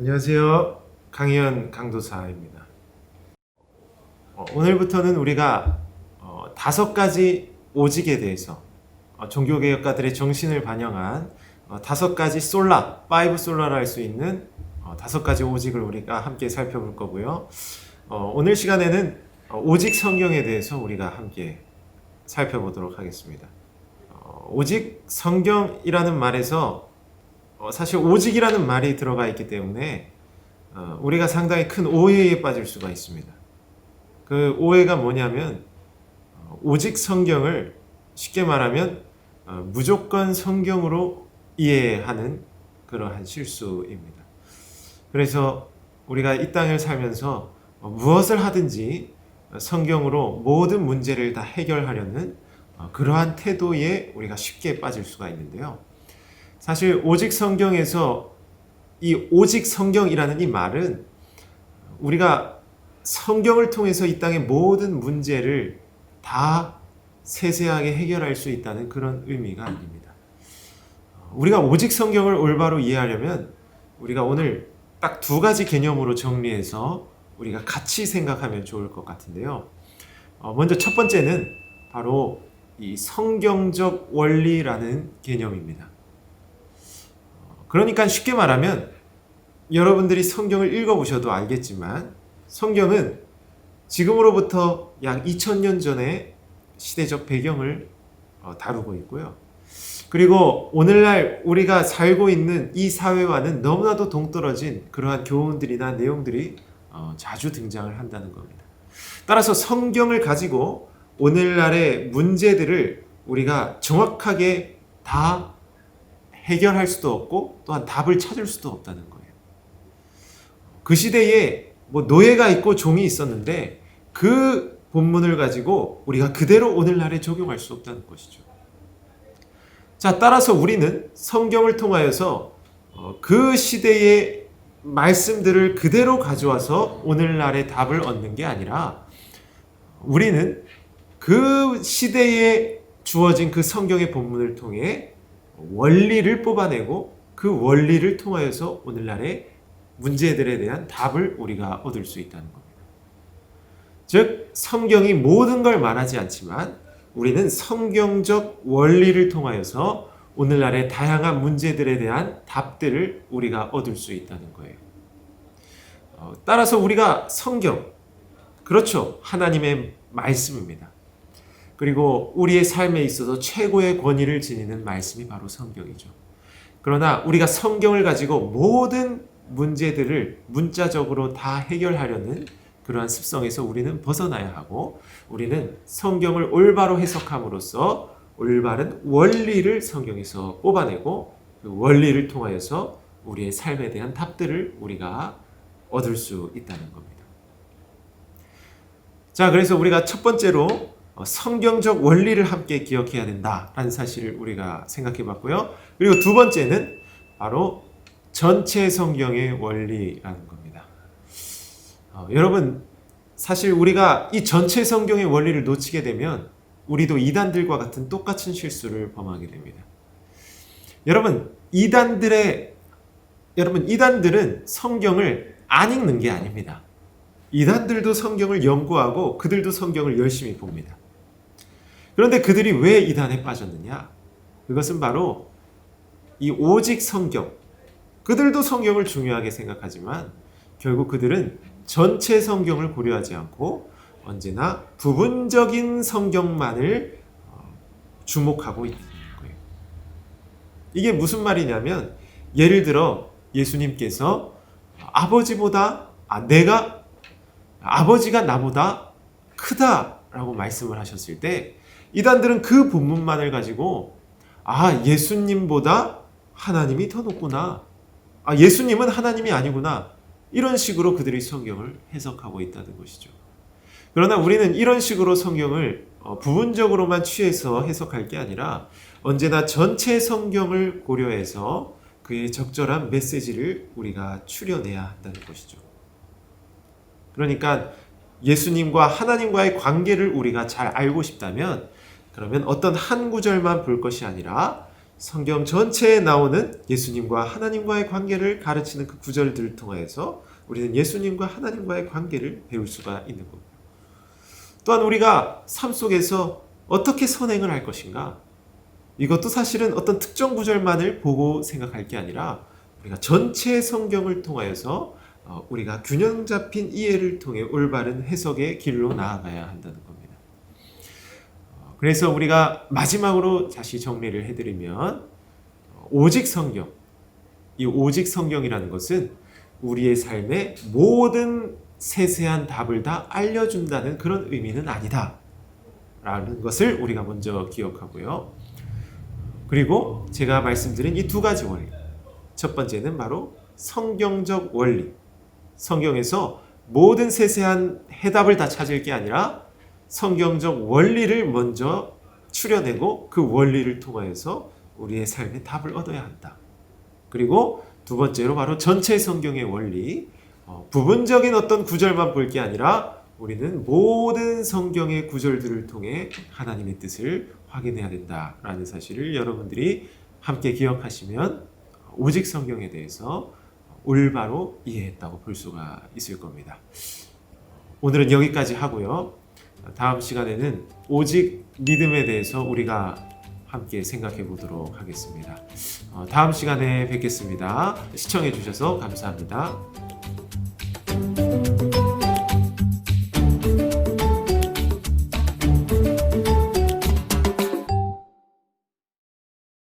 안녕하세요. 강희연 강도사입니다. 오늘부터는 우리가 5가지 오직에 대해서 종교개혁가들의 정신을 반영한 5가지 솔라, 5 솔라라 할 수 있는 5가지 오직을 우리가 함께 살펴볼 거고요. 오늘 시간에는 오직 성경에 대해서 우리가 함께 살펴보도록 하겠습니다. 오직 성경이라는 말에서 사실 오직이라는 말이 들어가 있기 때문에 우리가 상당히 큰 오해에 빠질 수가 있습니다. 그 오해가 뭐냐면 오직 성경을 쉽게 말하면 무조건 성경으로 이해하는 그러한 실수입니다. 그래서 우리가 이 땅을 살면서 무엇을 하든지 성경으로 모든 문제를 다 해결하려는 그러한 태도에 우리가 쉽게 빠질 수가 있는데요. 사실 오직 성경에서 이 오직 성경이라는 이 말은 우리가 성경을 통해서 이 땅의 모든 문제를 다 세세하게 해결할 수 있다는 그런 의미가 아닙니다. 우리가 오직 성경을 올바로 이해하려면 우리가 오늘 딱 2가지 개념으로 정리해서 우리가 같이 생각하면 좋을 것 같은데요. 먼저 첫 번째는 바로 이 성경적 원리라는 개념입니다. 그러니까 쉽게 말하면 여러분들이 성경을 읽어보셔도 알겠지만 성경은 지금으로부터 약 2000년 전의 시대적 배경을 다루고 있고요. 그리고 오늘날 우리가 살고 있는 이 사회와는 너무나도 동떨어진 그러한 교훈들이나 내용들이 자주 등장을 한다는 겁니다. 따라서 성경을 가지고 오늘날의 문제들을 우리가 정확하게 다 해결할 수도 없고 또한 답을 찾을 수도 없다는 거예요. 그 시대에 노예가 있고 종이 있었는데 그 본문을 가지고 우리가 그대로 오늘날에 적용할 수 없다는 것이죠. 자, 따라서 우리는 성경을 통하여서 그 시대의 말씀들을 그대로 가져와서 오늘날의 답을 얻는 게 아니라 우리는 그 시대에 주어진 그 성경의 본문을 통해 원리를 뽑아내고 그 원리를 통하여서 오늘날의 문제들에 대한 답을 우리가 얻을 수 있다는 겁니다. 즉 성경이 모든 걸 말하지 않지만 우리는 성경적 원리를 통하여서 오늘날의 다양한 문제들에 대한 답들을 우리가 얻을 수 있다는 거예요. 따라서 우리가 성경, 그렇죠, 하나님의 말씀입니다. 그리고 우리의 삶에 있어서 최고의 권위를 지니는 말씀이 바로 성경이죠. 그러나 우리가 성경을 가지고 모든 문제들을 문자적으로 다 해결하려는 그러한 습성에서 우리는 벗어나야 하고 우리는 성경을 올바로 해석함으로써 올바른 원리를 성경에서 뽑아내고 그 원리를 통하여서 우리의 삶에 대한 답들을 우리가 얻을 수 있다는 겁니다. 자, 그래서 우리가 첫 번째로 성경적 원리를 함께 기억해야 된다라는 사실을 우리가 생각해 봤고요. 그리고 2번째는 바로 전체 성경의 원리라는 겁니다. 여러분, 사실 우리가 이 전체 성경의 원리를 놓치게 되면 우리도 이단들과 같은 똑같은 실수를 범하게 됩니다. 여러분, 이단들은 성경을 안 읽는 게 아닙니다. 이단들도 성경을 연구하고 그들도 성경을 열심히 봅니다. 그런데 그들이 왜 이단에 빠졌느냐? 그것은 바로 이 오직 성경, 그들도 성경을 중요하게 생각하지만 결국 그들은 전체 성경을 고려하지 않고 언제나 부분적인 성경만을 주목하고 있는 거예요. 이게 무슨 말이냐면 예를 들어 예수님께서 아버지가 나보다 크다라고 말씀을 하셨을 때 이단들은 그 본문만을 가지고 예수님보다 하나님이 더 높구나, 예수님은 하나님이 아니구나, 이런 식으로 그들이 성경을 해석하고 있다는 것이죠. 그러나 우리는 이런 식으로 성경을 부분적으로만 취해서 해석할 게 아니라 언제나 전체 성경을 고려해서 그의 적절한 메시지를 우리가 추려내야 한다는 것이죠. 그러니까 예수님과 하나님과의 관계를 우리가 잘 알고 싶다면 그러면 어떤 한 구절만 볼 것이 아니라 성경 전체에 나오는 예수님과 하나님과의 관계를 가르치는 그 구절들을 통해서 우리는 예수님과 하나님과의 관계를 배울 수가 있는 겁니다. 또한 우리가 삶 속에서 어떻게 선행을 할 것인가? 이것도 사실은 어떤 특정 구절만을 보고 생각할 게 아니라 우리가 전체 성경을 통하여서 우리가 균형 잡힌 이해를 통해 올바른 해석의 길로 나아가야 한다는 겁니다. 그래서 우리가 마지막으로 다시 정리를 해드리면 오직 성경, 이 오직 성경이라는 것은 우리의 삶의 모든 세세한 답을 다 알려준다는 그런 의미는 아니다 라는 것을 우리가 먼저 기억하고요. 그리고 제가 말씀드린 이 두 가지 원리, 첫 번째는 바로 성경적 원리, 성경에서 모든 세세한 해답을 다 찾을 게 아니라 성경적 원리를 먼저 추려내고 그 원리를 통하여서 우리의 삶의 답을 얻어야 한다. 그리고 두 번째로 바로 전체 성경의 원리, 부분적인 어떤 구절만 볼 게 아니라 우리는 모든 성경의 구절들을 통해 하나님의 뜻을 확인해야 된다라는 사실을 여러분들이 함께 기억하시면 오직 성경에 대해서 올바로 이해했다고 볼 수가 있을 겁니다. 오늘은 여기까지 하고요. 다음 시간에는 오직 믿음에 대해서 우리가 함께 생각해 보도록 하겠습니다. 다음 시간에 뵙겠습니다. 시청해 주셔서 감사합니다.